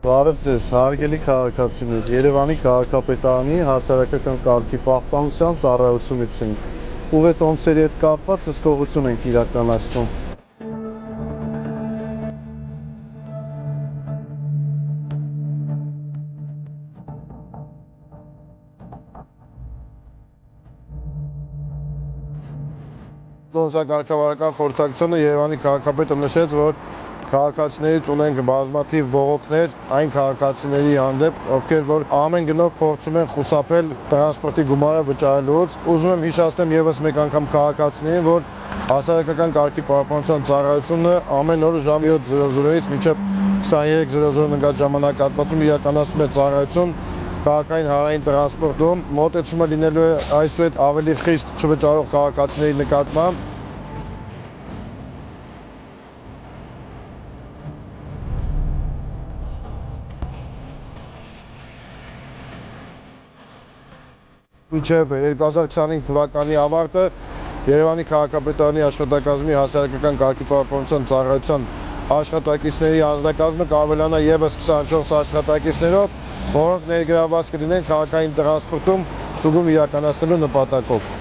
Բարև ձեզ, հարգելի քաղաքացիներ, Երևանի քաղաքապետարանի հասարակական կարգի պահպանության ծառայությունից ենք։ Ուղղատոմսերի հետ կապված հսկողություն ենք իրականացնում։ Կառավարական խորհրդակցությունը Երևանի քաղաքապետը նշեց, որ քաղաքացիներից ունենք բազմաթիվ բողոքներ այն քաղաքացիների հանդեպ, ովքեր որ ամեն գնով փորձում են խուսափել տրանսպորտի գումարը վճարելուց։ Ուզում եմ հիշեցնել եւս մեկ անգամ քաղաքացիներին, որ հասարակական կարգի պահպանության ծառայությունը ամեն օր ժամը 7:00-ից մինչև 23:00 ընկած ժամանակահատվածում իրականացնում է ծառայություն քաղաքային հանրային տրանսպորտում, մոտեցումը լինելու է այսուհետ ավելի խիստ չվճարող քաղաքացիների նկատմամբ։ Մինչև 2025 թվականի ավարտը Երևանի քաղաքապետարանի աշխատակազմի հասարակական կարգի պահպանության ծառայության աշխատակիցների անձնակազմը կավելանա եւս 24 աշխատակիցներով, որոնք ներգրավված կլինեն քաղաքային տրանսպորտում ստուգում իրականացնելու նպատակով։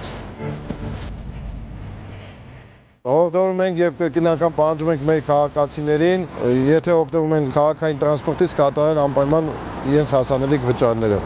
Հորդորում ենք եւ կրկին անգամ պահանջում ենք մեր քաղաքացիներին, եթե օգտվում են քաղաքային տրանսպորտից, կատարել անպայման իրենց հասանելիք վճարները։